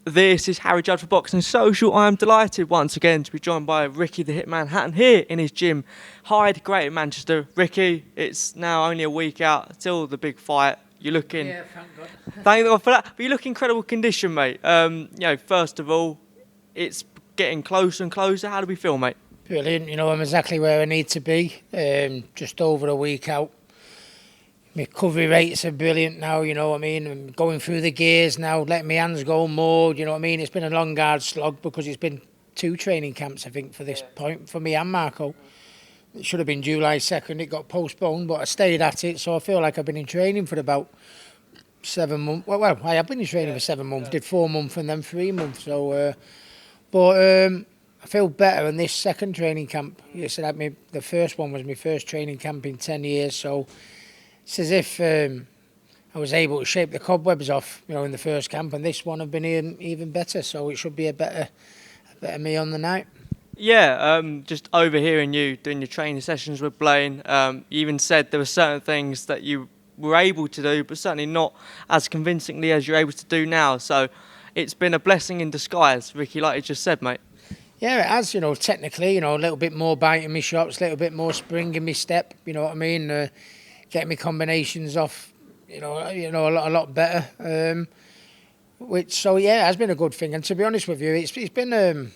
This is Harry Judd for Boxing Social. I am delighted once again to be joined by Ricky the Hitman Hatton here in his gym, Hyde, Greater Manchester. Ricky, it's now only a week out till the big fight. You're looking... Yeah, thank God. Thank God for that. But you look in incredible condition, mate. First of all, it's getting closer and closer. How do we feel, mate? Brilliant. I'm exactly where I need to be. Just over a week out. My recovery rates are brilliant now, I'm going through the gears now, letting my hands go more, It's been a long, hard slog because it's been 2 training camps, I think, for this point, for me and Marco. It should have been July 2nd, it got postponed, but I stayed at it, so I feel like I've been in training for about 7 months. Well, I have been in training for 7 months, did 4 months and then 3 months, I feel better in this second training camp. The first one was my first training camp in 10 years, so it's as if I was able to shake the cobwebs off, in the first camp, and this one have been even better. So it should be a better me on the night. Yeah, just overhearing you doing your training sessions with Blaine, you even said there were certain things that you were able to do, but certainly not as convincingly as you're able to do now. So it's been a blessing in disguise, Ricky, like you just said, mate. Yeah, it has, technically, a little bit more bite in my shots, a little bit more spring in my step, you know what I mean? Get my combinations off, a lot better. It has been a good thing. And to be honest with you, it's been a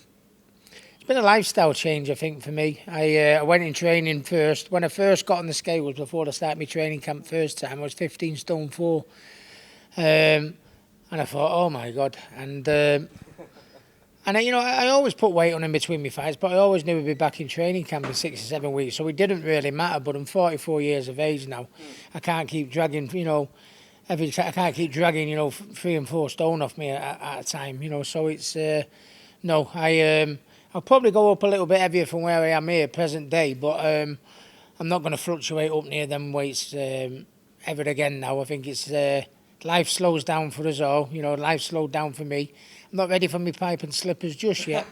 lifestyle change, I think, for me. I went in training first. When I first got on the scales before I started my training camp first time, I was 15 stone 4. And I thought, oh my God. And I always put weight on in between my fights, but I always knew we'd be back in training camp in 6 or 7 weeks, so it didn't really matter. But I'm 44 years of age now. I can't keep dragging, I can't keep dragging, 3 and 4 stone off me at a time, So it's I'll probably go up a little bit heavier from where I am here present day, but I'm not going to fluctuate up near them weights ever again now. I think it's life slows down for us all. Life slowed down for me. I'm not ready for my pipe and slippers just yet.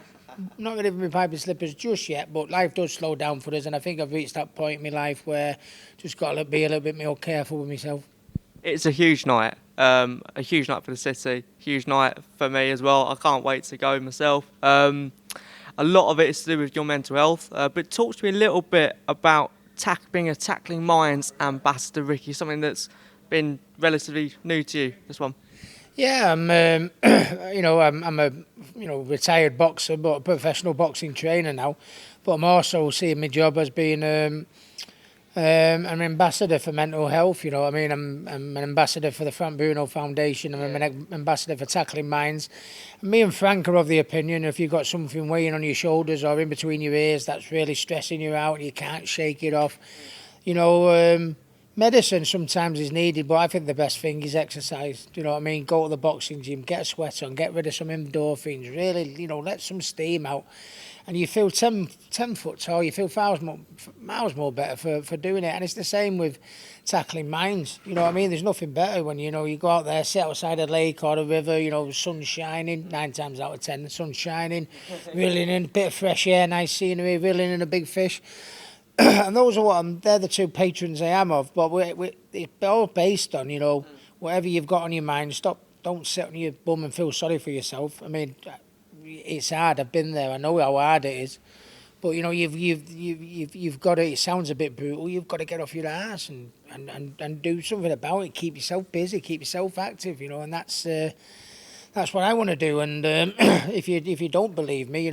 But life does slow down for us, and I think I've reached that point in my life where just got to be a little bit more careful with myself. It's a huge night for the city, huge night for me as well. I can't wait to go myself. A lot of it is to do with your mental health, but talk to me a little bit about being a Tackling Minds ambassador, Ricky, something that's been relatively new to you, this one. Yeah, I'm a retired boxer, but a professional boxing trainer now. But I'm also seeing my job as being an ambassador for mental health. I'm an ambassador for the Frank Bruno Foundation. I'm an ambassador for Tackling Minds. Me and Frank are of the opinion if you've got something weighing on your shoulders or in between your ears that's really stressing you out and you can't shake it off, medicine sometimes is needed, but I think the best thing is exercise. Go to the boxing gym, get a sweat on, get rid of some endorphins, really, let some steam out. And you feel 10 foot tall, you feel miles more better for doing it. And it's the same with Tackling Minds. There's nothing better when, you go out there, sit outside a lake or a river, the sun's shining, 9 times out of 10, the sun's shining, reeling in a bit of fresh air, nice scenery, reeling in a big fish. And those are they're the 2 patrons I am of, but it's all based on, whatever you've got on your mind, don't sit on your bum and feel sorry for yourself. It's hard, I've been there, I know how hard it is, but you've got to, it sounds a bit brutal, you've got to get off your ass and do something about it, keep yourself busy, keep yourself active, and that's what I want to do. And if you don't believe me,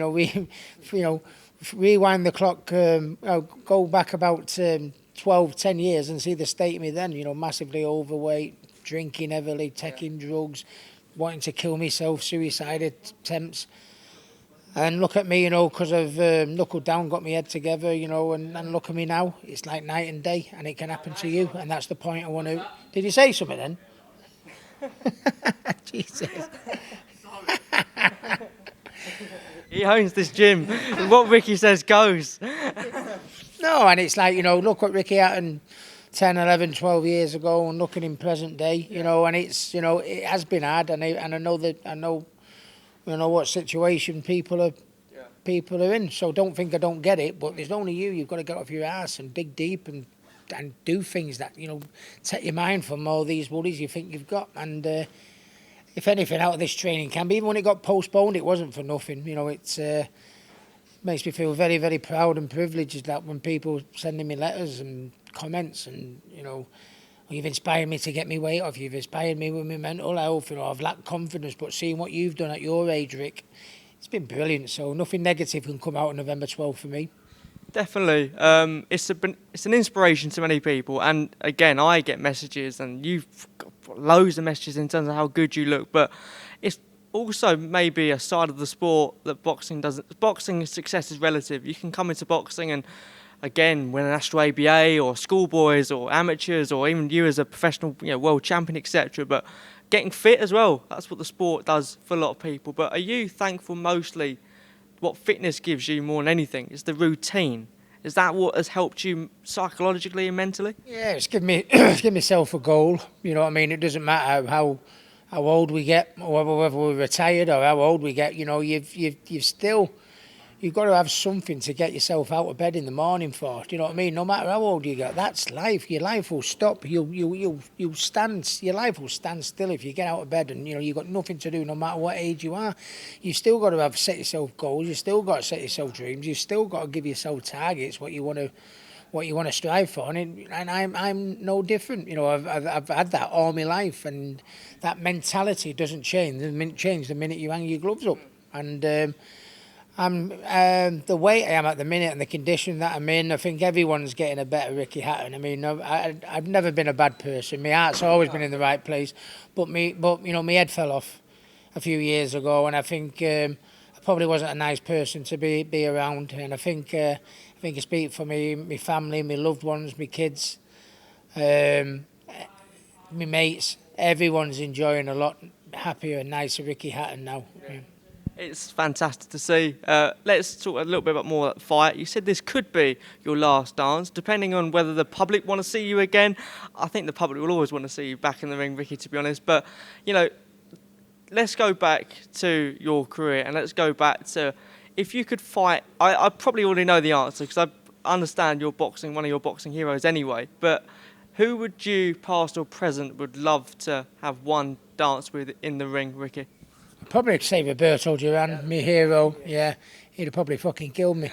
rewind the clock, go back about 10 years and see the state of me then, massively overweight, drinking heavily, taking drugs, wanting to kill myself, suicide attempts. And look at me, because I've knuckled down, got my head together, and look at me now. It's like night and day, and it can happen to you, and that's the point I want to... Did you say something then? Jesus. He owns this gym. What Ricky says goes. No, and it's like, look at Ricky Hatton 10, 11, 12 years ago and look at him present day, and it's, it has been hard, and I know what situation people are in. So don't think I don't get it, but there's only you've got to get off your ass and dig deep and do things that, take your mind from all these worries you think you've got. And if anything, out of this training camp. Even when it got postponed, it wasn't for nothing. You know, it makes me feel very, very proud and privileged that when people sending me letters and comments and, you know, you've inspired me to get my weight off, you've inspired me with my mental health, you know, I've lacked confidence, but seeing what you've done at your age, Rick, it's been brilliant. So nothing negative can come out on November 12th for me. Definitely. It's an inspiration to many people. And again, I get messages, and you've got loads of messages in terms of how good you look. But it's also maybe a side of the sport that boxing doesn't. Boxing success is relative. You can come into boxing and, again, win a national ABA or schoolboys or amateurs or even you as a professional, you know, world champion, etc. But getting fit as well, that's what the sport does for a lot of people. But are you thankful mostly what fitness gives you more than anything is the routine? Is that what has helped you psychologically and mentally? Yeah, it's given me it's given myself a goal. You know what I mean? It doesn't matter how old we get, or whether we're retired or how old we get. You know, you've got to have something to get yourself out of bed in the morning for. Do you know what I mean? No matter how old you get, that's life. Your life will stop. You'll stand. Your life will stand still if you get out of bed and, you know, you've got nothing to do no matter what age you are. You've still got to set yourself goals. You've still got to set yourself dreams. You've still got to give yourself targets, what you want to strive for. And I'm no different. You know, I've had that all my life, and that mentality doesn't change. The minute you hang your gloves up. And I'm the weight I am at the minute and the condition that I'm in, I think everyone's getting a better Ricky Hatton. I mean, I've never been a bad person. My heart's always been in the right place, but you know, my head fell off a few years ago, and I think I probably wasn't a nice person to be around. And I think I speak for me, my family, my loved ones, my kids, my mates. Everyone's enjoying a lot happier and nicer Ricky Hatton now. Yeah. It's fantastic to see. Let's talk a little bit about more about the fight. You said this could be your last dance, depending on whether the public want to see you again. I think the public will always want to see you back in the ring, Ricky, to be honest. But, you know, let's go back to your career, and let's go back to if you could fight. I probably already know the answer because I understand you're boxing, one of your boxing heroes anyway. But who would you, past or present, would love to have one dance with in the ring, Ricky? Probably say Roberto Duran, my hero. Yeah, he'd have probably fucking killed me.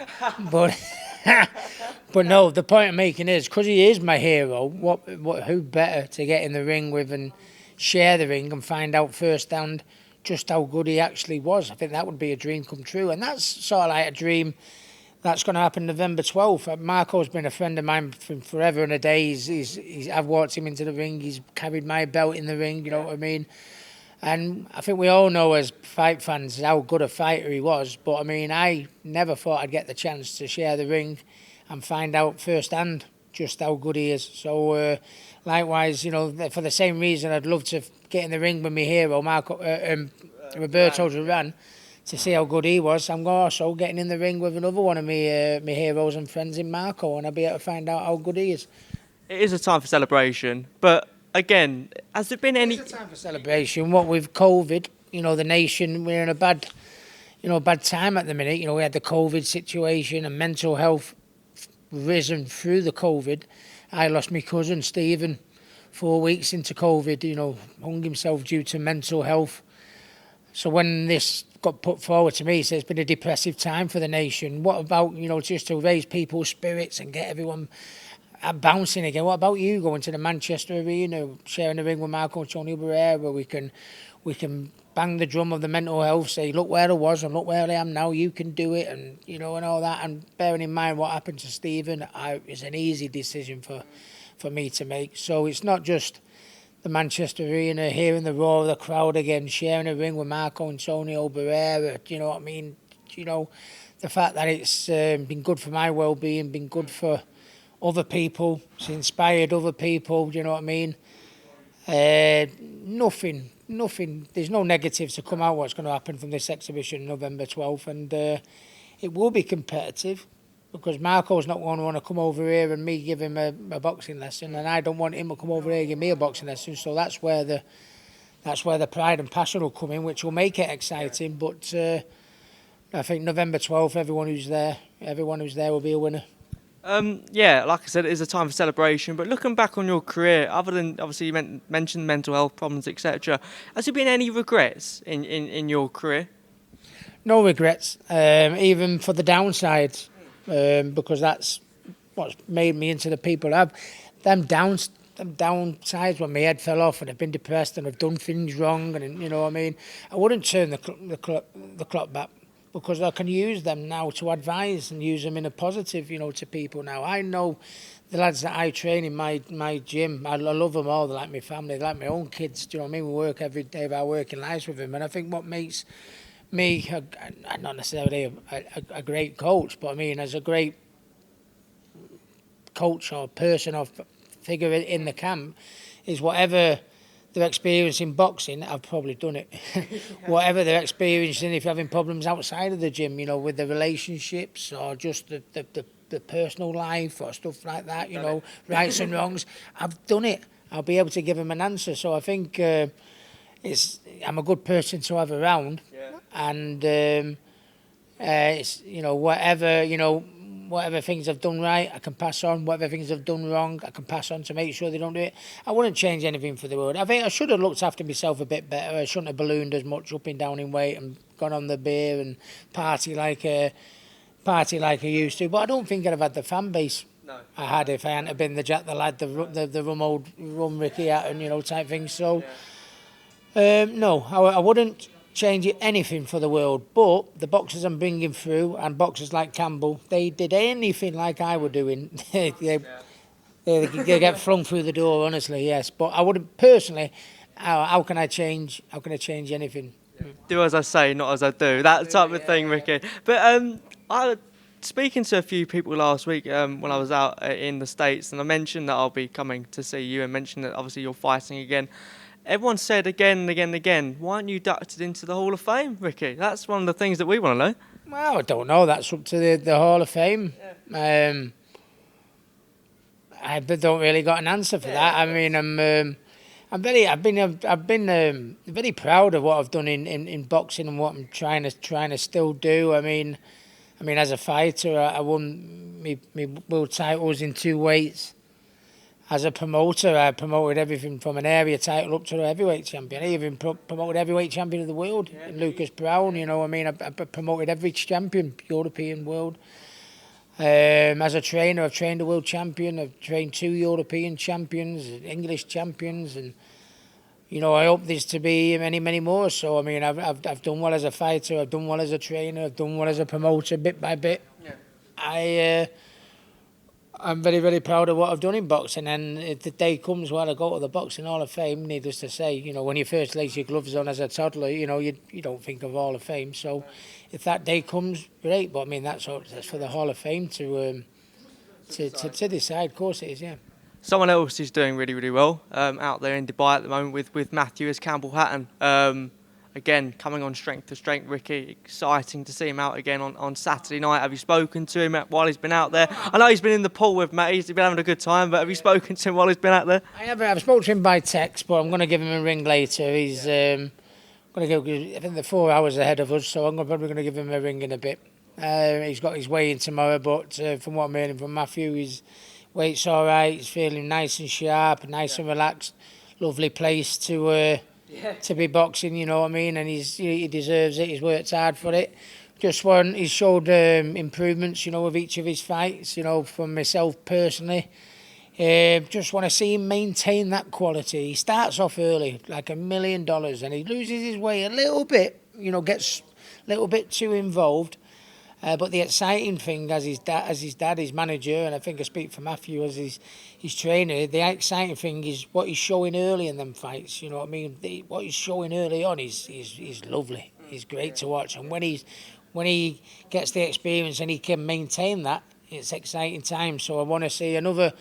But no, the point I'm making is, because he is my hero, who better to get in the ring with and share the ring and find out firsthand just how good he actually was. I think that would be a dream come true. And that's sort of like a dream that's going to happen November 12th. Marco's been a friend of mine from forever and a day. I've walked him into the ring. He's carried my belt in the ring, you know what I mean? And I think we all know as fight fans how good a fighter he was. But, I mean, I never thought I'd get the chance to share the ring and find out firsthand just how good he is. So, likewise, you know, for the same reason, I'd love to get in the ring with my hero, Roberto Duran, to see how good he was. I'm also getting in the ring with another one of my heroes and friends in Marco, and I'll be able to find out how good he is. It is a time for celebration, but again, has there been any... It's a time for celebration. What with COVID, you know, the nation, we're in a bad time at the minute. You know, we had the COVID situation and mental health risen through the COVID. I lost my cousin, Stephen, 4 weeks into COVID, you know, hung himself due to mental health. So when this got put forward to me, he said it's been a depressive time for the nation. What about, you know, just to raise people's spirits and get everyone bouncing again? What about you going to the Manchester Arena, sharing the ring with Marco Antonio Barrera, where we can bang the drum of the mental health, say, look where I was and look where I am now, you can do it, and, you know, and all that. And bearing in mind what happened to Stephen, it's an easy decision for me to make. So it's not just the Manchester Arena, hearing the roar of the crowd again, sharing a ring with Marco Antonio Barrera, you know what I mean? You know, the fact that it's been good for my well-being, been good for other people, it's inspired other people, you know what I mean? Nothing, there's no negatives to come out what's going to happen from this exhibition November 12th, and it will be competitive because Marco's not going to want to come over here and me give him a boxing lesson, and I don't want him to come over here and give me a boxing lesson, so that's where the pride and passion will come in, which will make it exciting. But I think November 12th, everyone who's there will be a winner. Yeah, like I said, it is a time for celebration. But looking back on your career, other than obviously you mentioned mental health problems, etc., has there been any regrets in your career? No regrets, even for the downsides, because that's what's made me into the people I've. Them downsides when my head fell off and I've been depressed and I've done things wrong, and you know what I mean. I wouldn't turn the clock back, because I can use them now to advise and use them in a positive, to people now. I know the lads that I train in my gym, I love them all. They're like my family, they're like my own kids. Do you know what I mean? We work every day of our working lives with them, and I think what makes me, not necessarily a great coach, but I mean as a great coach or person or figure in the camp, is whatever they're experiencing boxing, I've probably done it. Whatever they're experiencing, if you're having problems outside of the gym, with the relationships or just the personal life or stuff like that, rights and wrongs, I've done it. I'll be able to give them an answer. So I think I'm a good person to have around, and it's whatever things I've done right, I can pass on. Whatever things I've done wrong, I can pass on to make sure they don't do it. I wouldn't change anything for the world. I think I should have looked after myself a bit better. I shouldn't have ballooned as much up and down in weight and gone on the beer and party like I used to. But I don't think I'd have had the fan base I had if I hadn't have been the Jack the Lad, the rum Ricky Hatton, type thing. So no, I wouldn't change anything for the world. But the boxers I'm bringing through, and boxers like Campbell, they did anything like I were doing. they get flung through the door, honestly, yes. But I wouldn't personally. How can I change? How can I change anything? Do as I say, not as I do. That type of thing, Ricky. But I was speaking to a few people last week when I was out in the States, and I mentioned that I'll be coming to see you, and mentioned that obviously you're fighting again. Everyone said again and again and again, why aren't you inducted into the Hall of Fame, Ricky? That's one of the things that we want to know. Well, I don't know. That's up to the Hall of Fame. I don't really got an answer for that. I mean, I've been very proud of what I've done in boxing and what I'm trying to still do. I mean, as a fighter, I won my world titles in 2 weights. As a promoter, I promoted everything from an area title up to a heavyweight champion. I even promoted heavyweight champion of the world, Lucas Brown. I promoted every champion, European, world. As a trainer, I've trained a world champion. I've trained 2 European champions, English champions, and I hope there's to be many, many more. So I've done well as a fighter. I've done well as a trainer. I've done well as a promoter, bit by bit. I'm very, very proud of what I've done in boxing, and if the day comes where I go to the Boxing Hall of Fame, needless to say, when you first lace your gloves on as a toddler, you don't think of Hall of Fame. So if that day comes, great. But that's for the Hall of Fame to decide. Of course it is, yeah. Someone else is doing really, really well out there in Dubai at the moment with Matthew is Campbell Hatton. Again, coming on strength to strength, Ricky. Exciting to see him out again on Saturday night. Have you spoken to him while he's been out there? I know he's been in the pool with Matt. He's been having a good time, but have you spoken to him while he's been out there? I haven't. I've spoken to him by text, but I'm going to give him a ring later. He's going to go. I think they're 4 hours ahead of us, so I'm probably going to give him a ring in a bit. He's got his weigh-in tomorrow, but from what I'm hearing from Matthew, his weight's all right. He's feeling nice and sharp, nice and relaxed. Lovely place to be boxing, and he deserves it. He's worked hard for it. He's showed improvements, with each of his fights, from myself personally. Just want to see him maintain that quality. He starts off early, like $1 million, and he loses his way a little bit, gets a little bit too involved. But the exciting thing, as his dad, his manager, and I think I speak for Matthew as his trainer, the exciting thing is what he's showing early in them fights. What he's showing early on is lovely. He's great to watch, and when he gets the experience and he can maintain that, it's exciting times. So I want to see another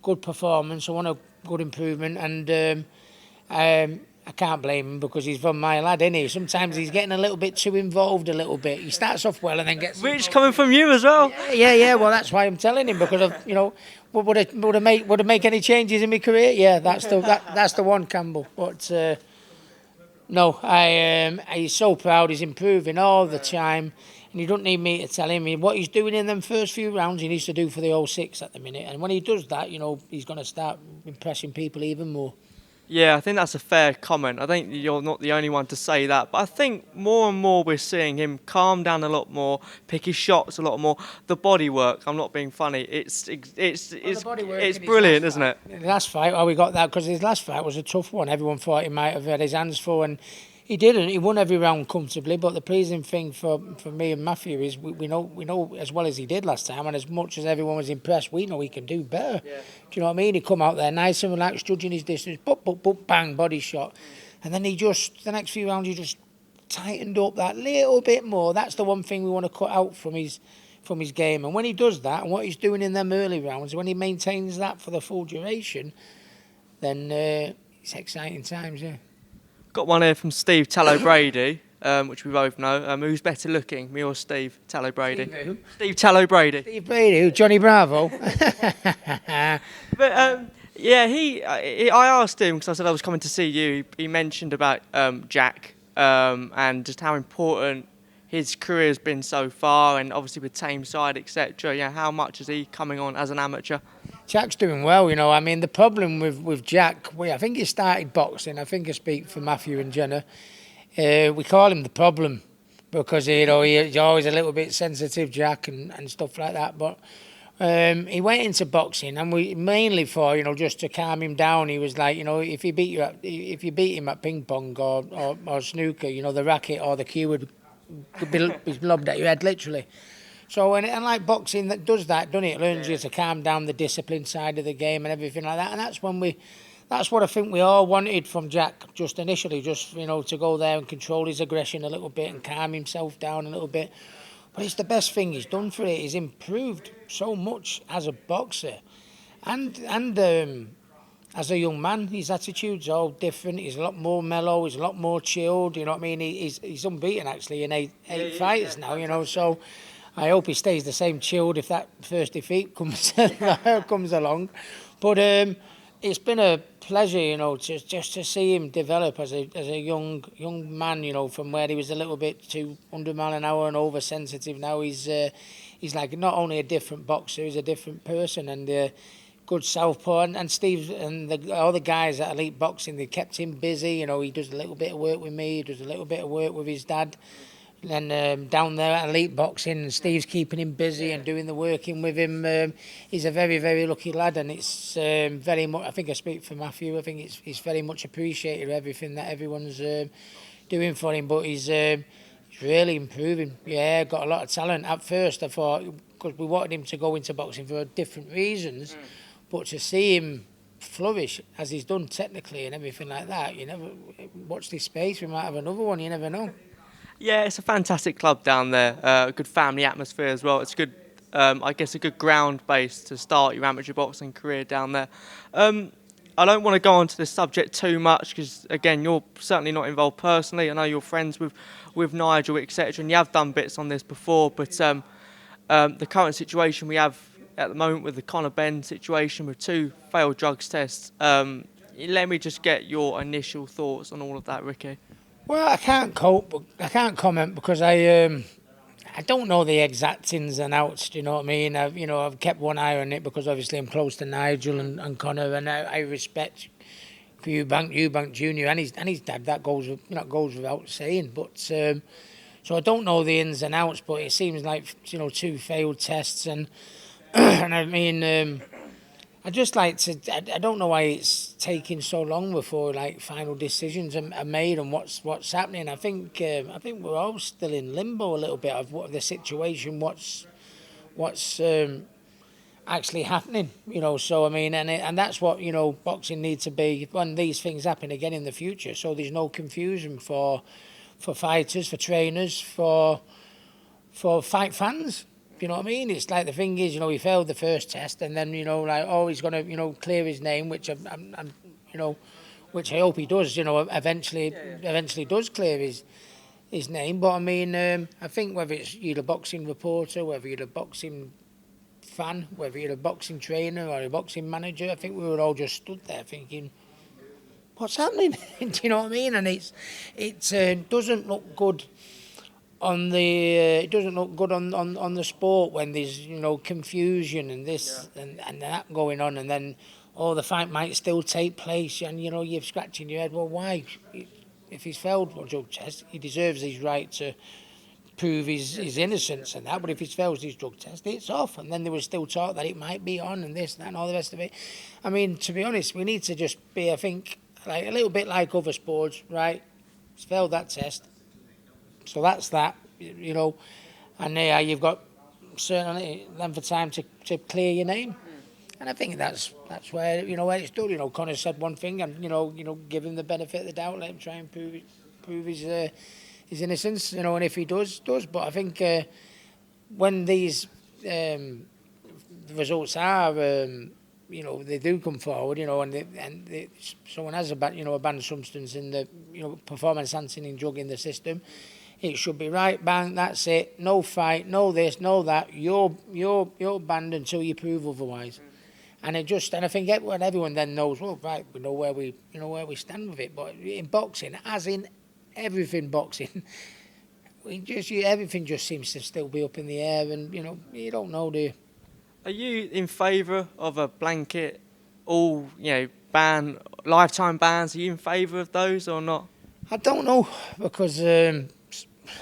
good performance. I want a good improvement, and I can't blame him because he's from my lad, isn't he? Sometimes he's getting a little bit too involved a little bit. He starts off well and then gets... Which coming from you as well. Yeah. Well, that's why I'm telling him, because of, would I make any changes in my career? Yeah, that's the one, Campbell. But no, he's so proud. He's improving all the time. And he don't need me to tell him what he's doing in them first few rounds. He needs to do for the 06 at the minute. And when he does that, he's going to start impressing people even more. Yeah, I think that's a fair comment. I think you're not the only one to say that, but I think more and more we're seeing him calm down a lot more, pick his shots a lot more. The body work, I'm not being funny. It's brilliant, isn't it? The last fight, we got that because his last fight was a tough one. Everyone thought he might have had his hands full, and he didn't. He won every round comfortably. But the pleasing thing for me and Matthew is we know as well as he did last time, and as much as everyone was impressed, we know he can do better. Yeah. Do you know what I mean? He come out there nice and relaxed, judging his distance, bang, body shot, and then the next few rounds he just tightened up that little bit more. That's the one thing we want to cut out from his game. And when he does that, and what he's doing in them early rounds, when he maintains that for the full duration, then it's exciting times. Yeah. Got one here from Steve Tallow Brady, which we both know. Who's better looking, me or Steve Tallow Brady? Steve Tallow Brady. Steve Brady, who? Johnny Bravo. But I asked him because I said I was coming to see you. He mentioned about Jack and just how important his career has been so far, and obviously with Tameside, etc. Yeah, how much is he coming on as an amateur? Jack's doing well, I mean, the problem with Jack, I think he started boxing. I think I speak for Matthew and Jenna. We call him the problem because, he's always a little bit sensitive, Jack, and stuff like that. But he went into boxing, and we mainly for, just to calm him down. He was like, if you beat him at ping pong or snooker, the racket or the cue would be lobbed at your head, literally. So, and like boxing that does that, doesn't it? It learns you to calm down the discipline side of the game and everything like that. And that's what I think we all wanted from Jack, just initially, to go there and control his aggression a little bit and calm himself down a little bit. But it's the best thing he's done for it. He's improved so much as a boxer. And as a young man, his attitude's all different. He's a lot more mellow. He's a lot more chilled. You know what I mean? He's unbeaten, actually, in eight fights now, so I hope he stays the same chilled if that first defeat comes along. But it's been a pleasure, just to see him develop as a young man, from where he was a little bit too 100 mile an hour and oversensitive. Now he's like not only a different boxer, he's a different person and good southpaw. And Steve and all the guys at Elite Boxing, they kept him busy. He does a little bit of work with me, he does a little bit of work with his dad. And down there at Elite Boxing, and Steve's keeping him busy and doing the working with him. He's a very, very lucky lad, and it's very much, I think I speak for Matthew, I think he's very much appreciated everything that everyone's doing for him, but he's really improving. Yeah, got a lot of talent. At first I thought, because we wanted him to go into boxing for different reasons, but to see him flourish as he's done technically and everything like that, you never watch this space, we might have another one, you never know. Yeah, it's a fantastic club down there. A good family atmosphere as well. It's good, I guess, a good ground base to start your amateur boxing career down there. I don't want to go on to this subject too much because, again, you're certainly not involved personally. I know you're friends with Nigel, etc., and you have done bits on this before. But the current situation we have at the moment with the Conor Benn situation with 2 failed drugs tests, let me just get your initial thoughts on all of that, Ricky. Well, I can't comment because I don't know the exact ins and outs. Do you know what I mean? I've kept one eye on it because obviously I'm close to Nigel and Conor, and I respect Eubank Jr. and his dad. That goes without saying. But so I don't know the ins and outs. But it seems like 2 failed tests, and and I mean. I just like to. I don't know why it's taking so long before final decisions are made and what's happening. I think we're all still in limbo a little bit of what the situation, what's actually happening. So I mean, and that's what boxing needs to be when these things happen again in the future. So there's no confusion for fighters, for trainers, for fight fans. You know what I mean? It's like the thing is, he failed the first test, and then he's going to clear his name, which which I hope he does. Eventually does clear his name. But I mean, I think whether it's you're a boxing reporter, whether you're a boxing fan, whether you're a boxing trainer or a boxing manager, I think we were all just stood there thinking, what's happening? Do you know what I mean? And it doesn't look good on the it doesn't look good on the sport when there's confusion and this and that going on, and then the fight might still take place, and you're scratching your head. Well, why? If he's failed a drug test, he deserves his right to prove his innocence and that. But if he fails his drug test, it's off. And then there was still talk that it might be on and this, that, and all the rest of it. I mean, to be honest, we need to just be, I think, like a little bit like other sports, right? He's failed that test, so that's that, and you've got a certain length of time to clear your name. And I think that's where where it's done. Connor said one thing, and give him the benefit of the doubt, let him try and prove his innocence. And if he does. But I think when these results are, they do come forward, and someone has a banned substance in the performance enhancing drug in the system. It should be right, bang, that's it. No fight, no this, no that. You're banned until you prove otherwise. And I think everyone then knows. Well, right, we know where we stand with it. But in boxing, as in everything boxing, everything just seems to still be up in the air, and you don't know, do you? Are you in favour of a blanket, ban, lifetime bans? Are you in favour of those or not? I don't know, because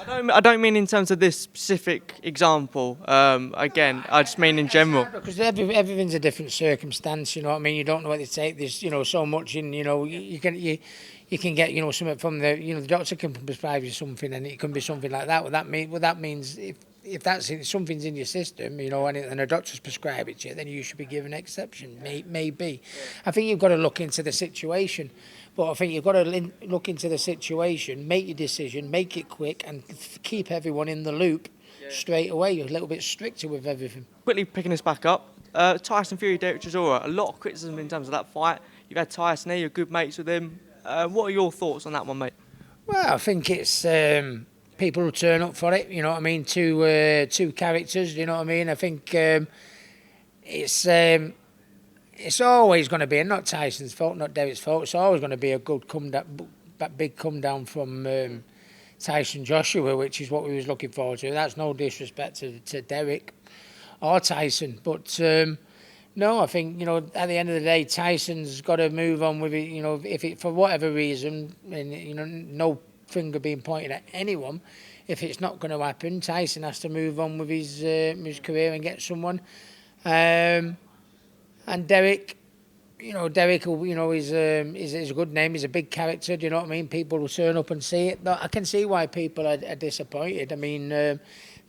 I don't mean in terms of this specific example. Again, I just mean in general. Because everything's a different circumstance. You know what I mean? You don't know what they take. There's so much in. You can get something from the doctor can prescribe you something, and it can be something like that. That means if something's in your system, and a doctor's prescribed it to you, then you should be given an exception. Maybe. I think you've got to look into the situation. But I think you've got to look into the situation, make your decision, make it quick, and keep everyone in the loop straight away. You're a little bit stricter with everything. Quickly picking this back up, Tyson Fury, Fury-Chisora, a lot of criticism in terms of that fight. You've had Tyson here, you're good mates with him. What are your thoughts on that one, mate? Well, I think it's people who turn up for it, you know what I mean? Two characters, you know what I mean? I think it's always going to be, and not Tyson's fault, not Derek's fault, it's always going to be a good big come down from Tyson Joshua, which is what we was looking forward to. That's no disrespect to Derek or Tyson, but no, I think, at the end of the day, Tyson's got to move on with it, if it, for whatever reason, and, no finger being pointed at anyone, if it's not going to happen, Tyson has to move on with his career and get someone. And Derek, Derek, is a good name. He's a big character. Do you know what I mean? People will turn up and see it. But I can see why people are disappointed. I mean,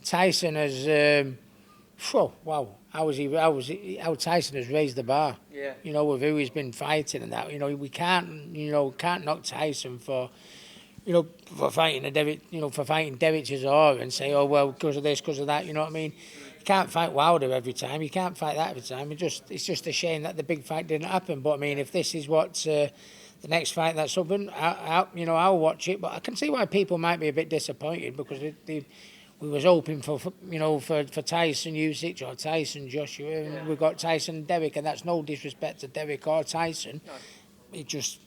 Tyson has, wow, how Tyson has raised the bar. Yeah. With who he's been fighting and that. We can't knock Tyson for fighting Derek, for fighting Derek Chisora and say, oh well, because of this, because of that. You know what I mean? You can't fight Wilder every time. You can't fight that every time. It's just a shame that the big fight didn't happen. But I mean, if this is what the next fight that's open, I'll watch it. But I can see why people might be a bit disappointed, because we was hoping for Tyson Usyk or Tyson Joshua, and we got Tyson Derek, and that's no disrespect to Derek or Tyson. No. It just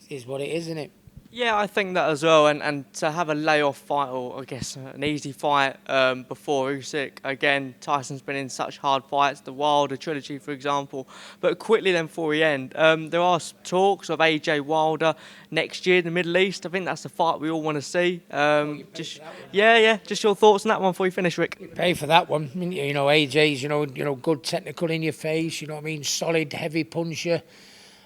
is what it is, isn't it? Yeah, I think that as well, and to have a layoff fight, or I guess an easy fight before Usyk. Again, Tyson's been in such hard fights, the Wilder trilogy, for example. But quickly then, before we end, there are talks of AJ Wilder next year in the Middle East. I think that's the fight we all want to see. Just your thoughts on that one before we finish, Rick. You pay for that one. I mean, AJ's, good technical in your face. You know what I mean? Solid, heavy puncher.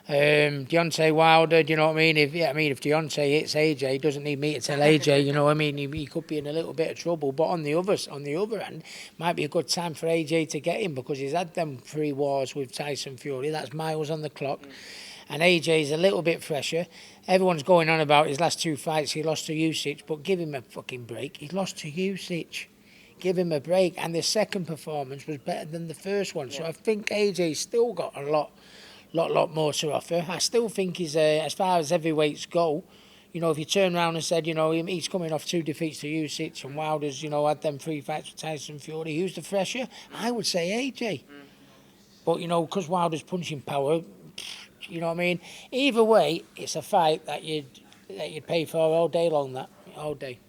Deontay Wilder, do you know what I mean? If Deontay hits AJ, he doesn't need me to tell AJ, you know what I mean? He could be in a little bit of trouble. But on the other hand, might be a good time for AJ to get him, because he's had them 3 wars with Tyson Fury. That's miles on the clock. And AJ's a little bit fresher. Everyone's going on about his last 2 fights. He lost to Usyk, but give him a fucking break. He lost to Usyk. Give him a break. And the second performance was better than the first one. So I think AJ's still got a lot more to offer. I still think he's, as far as heavyweights go, if you turn around and said, he's coming off 2 defeats to Usyk, and Wilder's, had them 3 fights with Tyson Fury, who's the fresher? I would say AJ. But, because Wilder's punching power, you know what I mean? Either way, it's a fight that you'd pay for all day long, all day.